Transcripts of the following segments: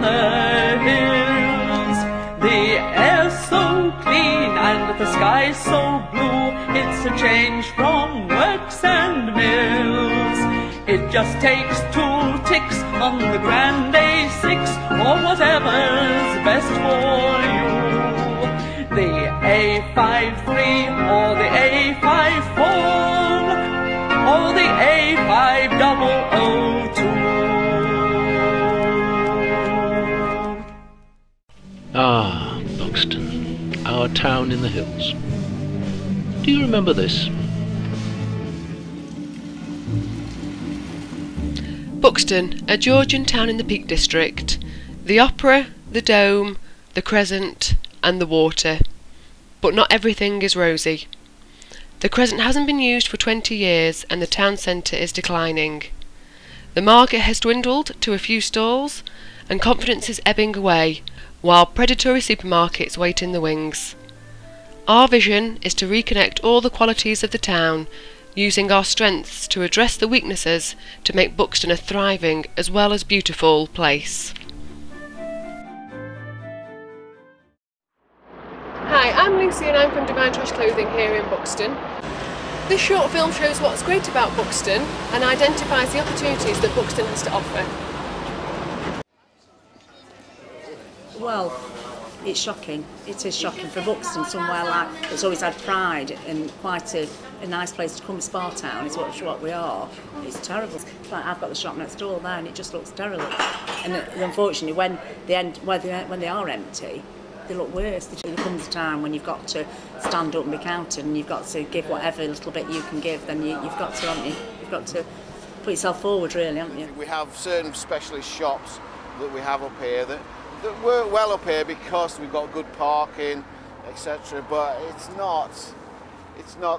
the hills. The air's so clean and the sky's so blue, it's a change from works and mills. It just takes 2 ticks on the grand A6 or whatever's best for you. The A53 or the A54 or the A5002. Ah, Buxton, our town in the hills. Do you remember this? Buxton, a Georgian town in the Peak District. The opera, the dome, the crescent and the water. But not everything is rosy. The crescent hasn't been used for 20 years and the town centre is declining. The market has dwindled to a few stalls and confidence is ebbing away, while predatory supermarkets wait in the wings. Our vision is to reconnect all the qualities of the town, using our strengths to address the weaknesses to make Buxton a thriving as well as beautiful place. Hi, I'm Lucy and I'm from Divine Trash Clothing here in Buxton. This short film shows what's great about Buxton and identifies the opportunities that Buxton has to offer. Well, it's shocking. It is shocking for Buxton, somewhere like that's always had pride and quite a nice place to come. Spa town is what we are. It's terrible. It's like I've got the shop next door there, and it just looks terrible. And unfortunately, when they are empty, they look worse. There comes a time when you've got to stand up and be counted, and you've got to give whatever little bit you can give. Then you've got to, haven't you? You've got to put yourself forward, really, haven't you? We have certain specialist shops that we have up here that work well up here because we've got good parking, etc. But it's not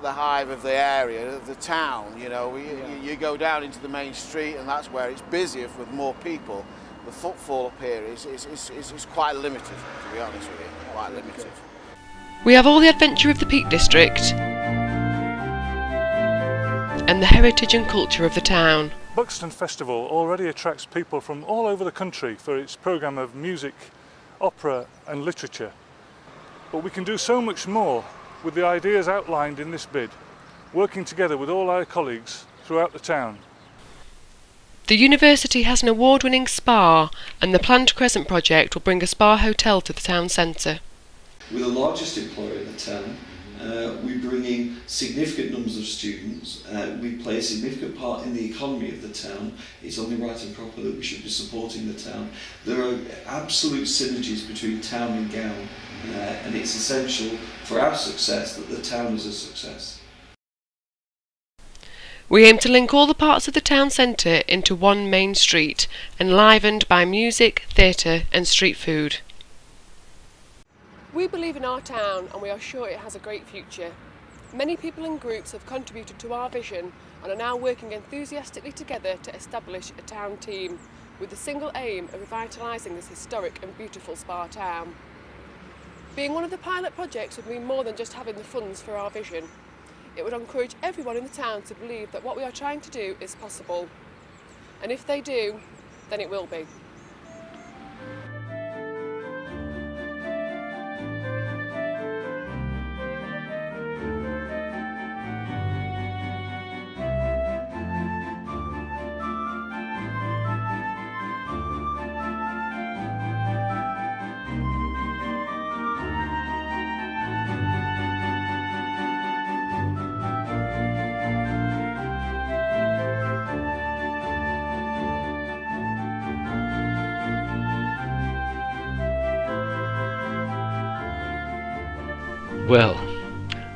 the hive of the area, of the town. You know, you go down into the main street, and that's where it's busier with more people. The footfall up here is quite limited, to be honest with you, quite limited. We have all the adventure of the Peak District and the heritage and culture of the town. Buxton Festival already attracts people from all over the country for its programme of music, opera and literature. But we can do so much more with the ideas outlined in this bid, working together with all our colleagues throughout the town. The university has an award-winning spa, and the planned Crescent project will bring a spa hotel to the town centre. We're the largest employer in the town. We bring in significant numbers of students. We play a significant part in the economy of the town. It's only right and proper that we should be supporting the town. There are absolute synergies between town and gown, and it's essential for our success that the town is a success. We aim to link all the parts of the town centre into one main street, enlivened by music, theatre and street food. We believe in our town and we are sure it has a great future. Many people and groups have contributed to our vision and are now working enthusiastically together to establish a town team with the single aim of revitalising this historic and beautiful spa town. Being one of the pilot projects would mean more than just having the funds for our vision. It would encourage everyone in the town to believe that what we are trying to do is possible. And if they do, then it will be. Well,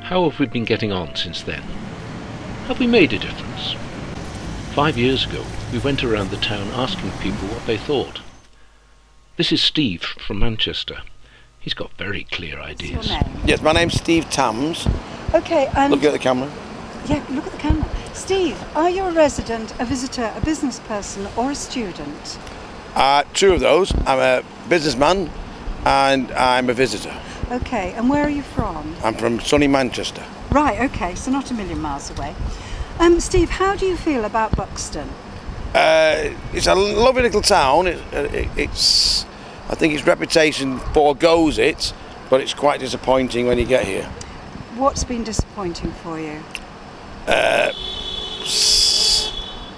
how have we been getting on since then? Have we made a difference? 5 years ago, we went around the town asking people what they thought. This is Steve from Manchester. He's got very clear ideas. Yes, my name's Steve Tams. Okay, and... Look at the camera. Yeah, look at the camera. Steve, are you a resident, a visitor, a business person or a student? Two of those. I'm a businessman and I'm a visitor. Okay, and where are you from? I'm from sunny Manchester. Right, okay, so not a million miles away. Steve, how do you feel about Buxton? It's a lovely little town. It's I think its reputation foregoes it, but it's quite disappointing when you get here. What's been disappointing for you?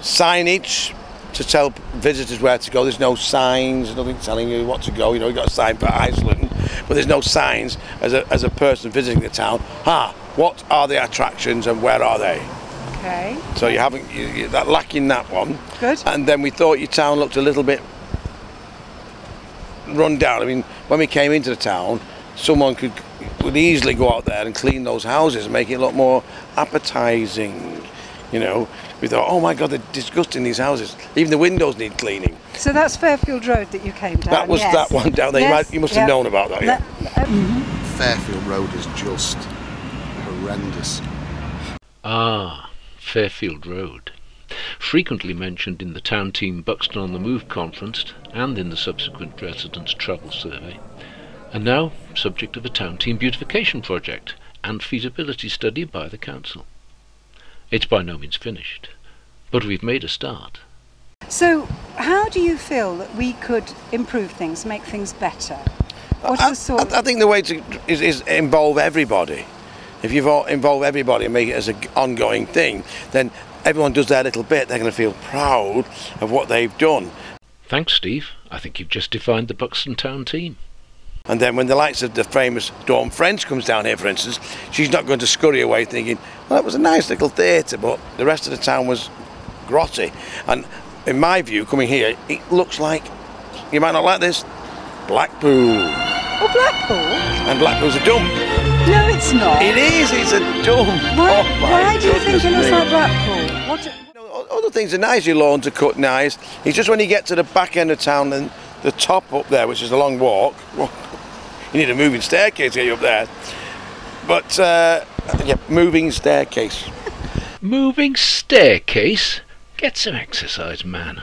Signage to tell visitors where to go. There's no signs, nothing telling you what to go. You know, you've got a sign for Iceland, but there's no signs as a person visiting the town. What are the attractions and where are they? Okay. So you haven't, you're lacking that one. Good. And then we thought your town looked a little bit run down. I mean, when we came into the town, someone would easily go out there and clean those houses and make it look more appetising. You know, we thought, oh my God, they're disgusting, these houses. Even the windows need cleaning. So that's Fairfield Road that you came down? That was that one down there. Yes. You must have known about that, yeah. Fairfield Road is just horrendous. Fairfield Road. Frequently mentioned in the Town Team Buxton on the Move conference and in the subsequent Residents' Travel Survey. And now, subject of a Town Team beautification project and feasibility study by the Council. It's by no means finished, but we've made a start. So, how do you feel that we could improve things, make things better? I think the way is involve everybody. If you involve everybody and make it as an ongoing thing, then everyone does their little bit. They're going to feel proud of what they've done. Thanks, Steve. I think you've just defined the Buxton Town Team. And then when the likes of the famous Dawn French comes down here, for instance, she's not going to scurry away thinking, well, that was a nice little theatre, but the rest of the town was grotty. And in my view, coming here, it looks like, you might not like this, Blackpool. Oh, Blackpool? And Blackpool's a dump. No, it's not. It is, it's a dump. Why do you think it looks like Blackpool? Other things are nice, your lawns are cut nice. It's just when you get to the back end of town and the top up there, which is a long walk, you need a moving staircase to get you up there. But, yeah, moving staircase. Moving staircase? Get some exercise, man.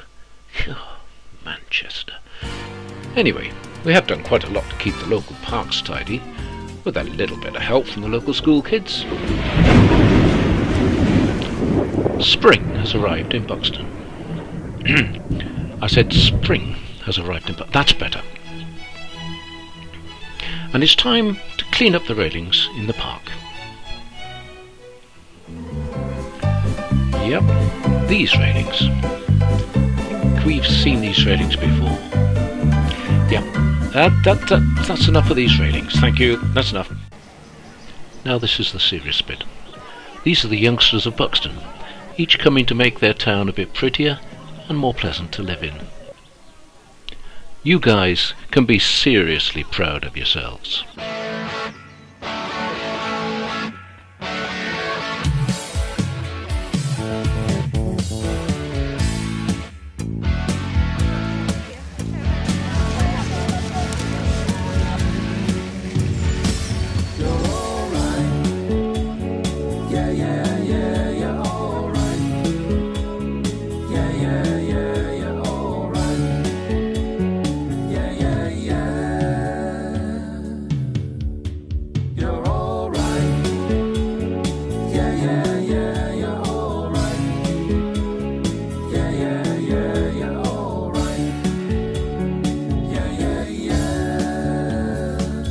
Oh, Manchester. Anyway, we have done quite a lot to keep the local parks tidy, with a little bit of help from the local school kids. Spring has arrived in Buxton. I said spring has arrived in Buxton. That's better. And it's time to clean up the railings in the park. Yep, these railings. We've seen these railings before. Yep, that's enough of these railings. Thank you, that's enough. Now this is the serious bit. These are the youngsters of Buxton, each coming to make their town a bit prettier and more pleasant to live in. You guys can be seriously proud of yourselves.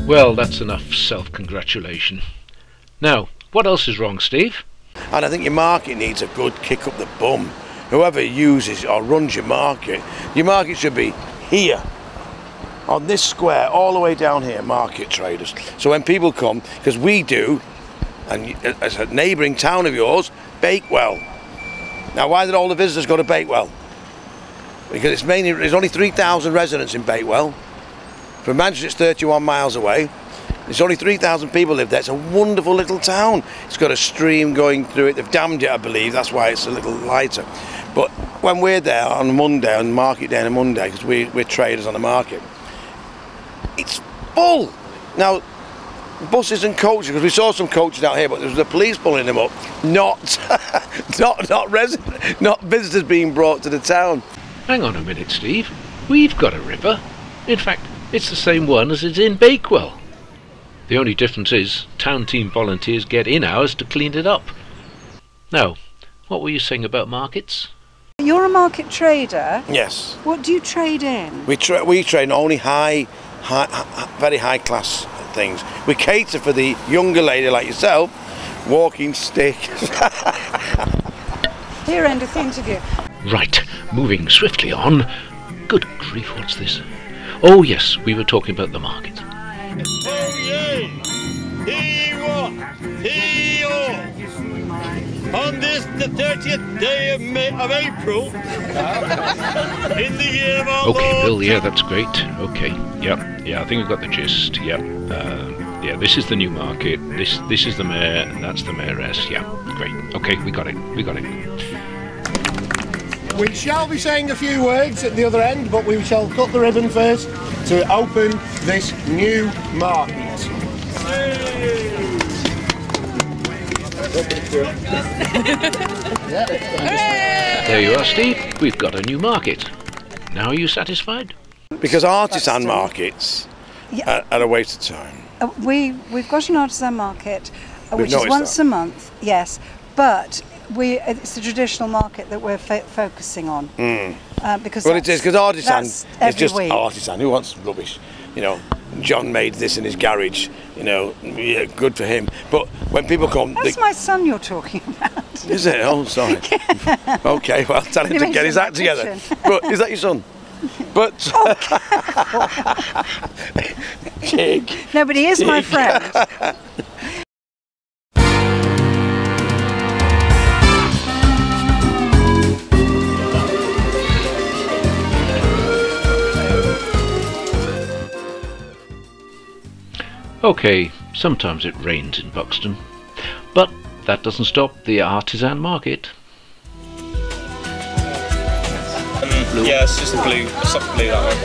Well, that's enough self-congratulation. Now, what else is wrong, Steve? And I think your market needs a good kick up the bum. Whoever uses or runs your market should be here, on this square, all the way down here, market traders. So when people come, because we do, and as a neighbouring town of yours, Bakewell. Now, why did all the visitors go to Bakewell? Because there's only 3,000 residents in Bakewell. From Manchester, it's 31 miles away. There's only 3,000 people live there. It's a wonderful little town. It's got a stream going through it. They've dammed it, I believe. That's why it's a little lighter. But when we're there on Monday, on market day on Monday, because we're traders on the market, it's full. Now, buses and coaches, because we saw some coaches out here, but there was the police pulling them up, not visitors being brought to the town. Hang on a minute, Steve. We've got a river. In fact, it's the same one as is in Bakewell. The only difference is Town Team volunteers get in hours to clean it up. Now, what were you saying about markets? You're a market trader. Yes. What do you trade in? We trade only very high class things. We cater for the younger lady like yourself, walking stick. Here end of the interview. Right, moving swiftly on. Good grief, what's this? Oh yes, we were talking about the market. Oh yay! Hee-haw! On this, the 30th day of April, in the year of our Okay, Lord. Bill, yeah, that's great. Okay, yeah, I think I've got the gist. Yeah, this is the new market. This is the mayor, and that's the mayoress. Yeah, great. Okay, we got it. We shall be saying a few words at the other end, but we shall cut the ribbon first to open this new market. There you are, Steve. We've got a new market. Now are you satisfied? Because artisan markets are a waste of time. We've got an artisan market, which is noticed once that. a month, yes, but it's the traditional market that we're focusing on. Because Well, it is, because artisan that's is every just week. artisan. Who wants rubbish? You know, John made this in his garage. You know, yeah, good for him. But when people come, That's my son you're talking about. Is it? Oh, sorry. Okay, well, tell him He to makes get it his in act the together. kitchen. But is that your son? But Jig. No, but he is my friend. Okay, sometimes it rains in Buxton, but that doesn't stop the artisan market. Yeah, it's just blue, soft blue, that one.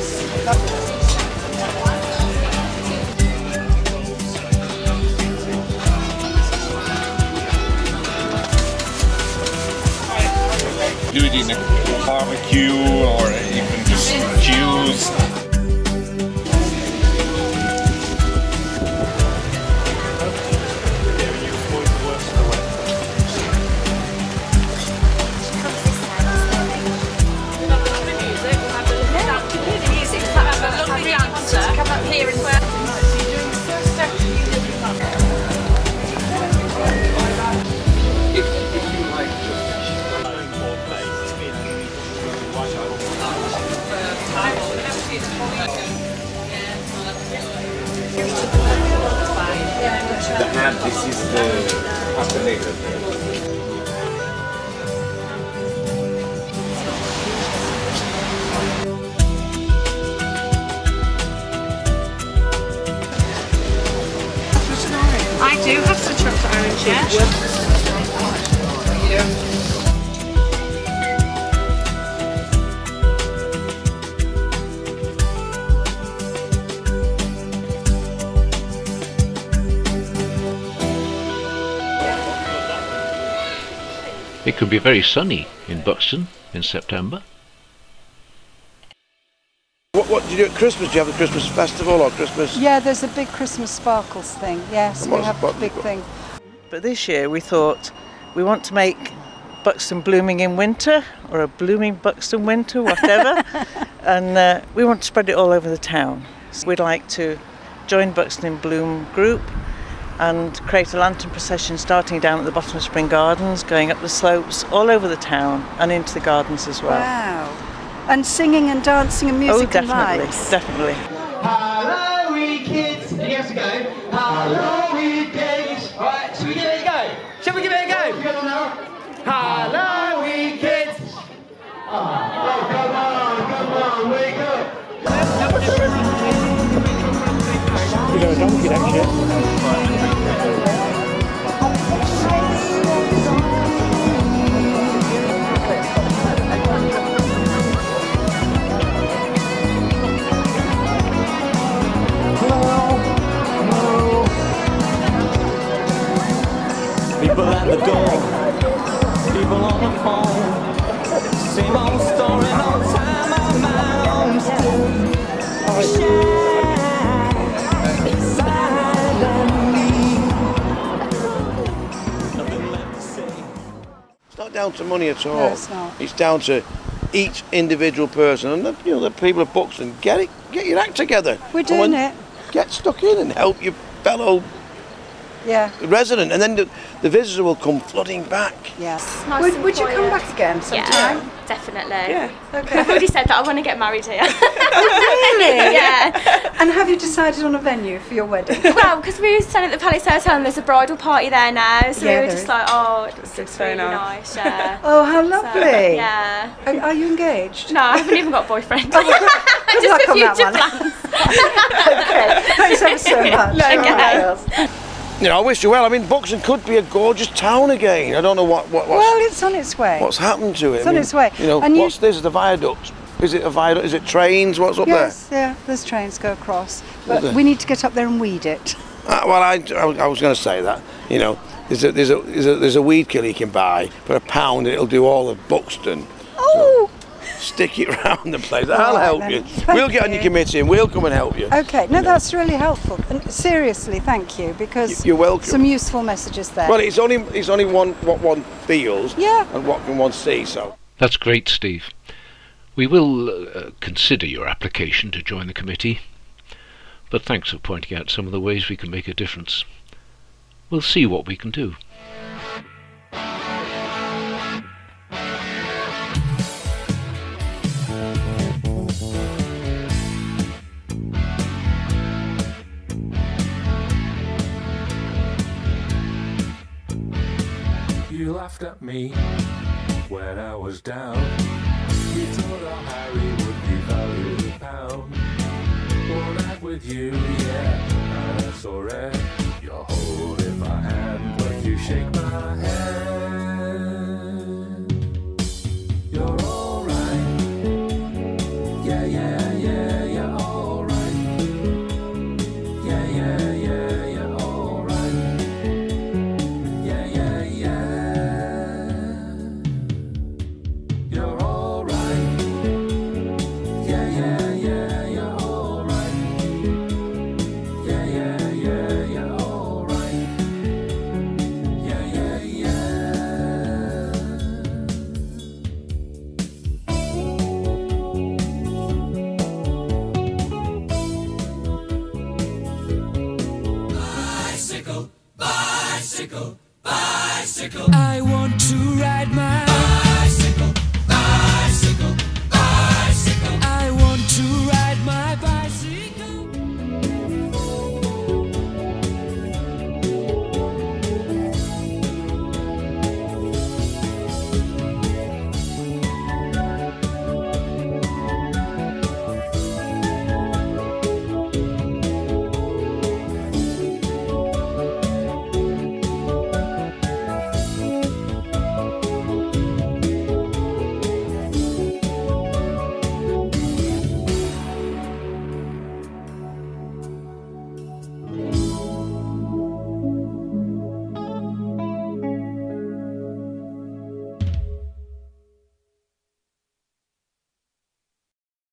Do it in a barbecue or even just juice. This is the pasta negra. I do have some chocolate orange, yeah. It could be very sunny in Buxton in September. What do you do at Christmas? Do you have a Christmas festival or Christmas? Yeah, there's a big Christmas sparkles thing. Yes, we have a big thing. But this year we thought we want to make Buxton blooming in winter, or a blooming Buxton winter, whatever. And we want to spread it all over the town. So we'd like to join Buxton in Bloom group and create a lantern procession starting down at the bottom of Spring Gardens, going up the slopes all over the town and into the gardens as well. Wow. And singing and dancing and music and lights. Definitely. Hello, we kids. And you have to go. Hello, we kids. All right, shall we give it a go? Shall we give it a go? Hello, we kids. Oh, come on, wake up. You know, a donkey, don't you? People at the door, people on the phone, same old story, no time on my own. Shine, silent. It's not down to money at all. No, it's not. It's down to each individual person, and the people of Buxton, get your act together. We're doing it. Get stuck in and help your fellow resident, and then the visitor will come flooding back. Yes. Nice Would you come back again sometime? Yeah, definitely. Yeah. Okay. I've already said that I want to get married here. Oh, really? Yeah. And have you decided on a venue for your wedding? Well, because we were staying at the Palace Hotel and there's a bridal party there now, so Yeah, we were there just is. like, oh, it looks really nice. Yeah. Oh, how lovely. So, yeah. Are you engaged? No, I haven't even got a boyfriend. Good Just luck for on that future one. plans. Okay, thanks ever so much. Okay. You know, I wish you well. I mean, Buxton could be a gorgeous town again. I don't know what's Well, it's on its way. what's happened to it. It's on its way. You know, And what's this? The viaduct? Is it a viaduct? Is it trains? What's up Yes, yeah, there's trains go across. But there? we need to get up there and weed it. Well, I was going to say that. You know, there's a weed killer you can buy for £1, and it'll do all of Buxton. Oh! Stick it round the place. All I'll right, help then. you. Thank We'll get on your you. committee and we'll come and help you. Okay, no, that's really helpful. And seriously, thank you, because You're welcome. some useful messages there. Well, it's only what one feels and what can one see. So That's great, Steve. We will consider your application to join the committee, but thanks for pointing out some of the ways we can make a difference. We'll see what we can do. You laughed at me when I was down. You thought our Harry would be valued £1. Born out with you, yeah, I saw red. You're holding my hand when you shake my hand. You're alright. Yeah, yeah, yeah, you're alright. Yeah, yeah, yeah, you're alright. Yeah, yeah, yeah. You're alright. Yeah, yeah, yeah, you're alright. Yeah, yeah, yeah, you're alright. Yeah, yeah, Bicycle, bicycle, bicycle.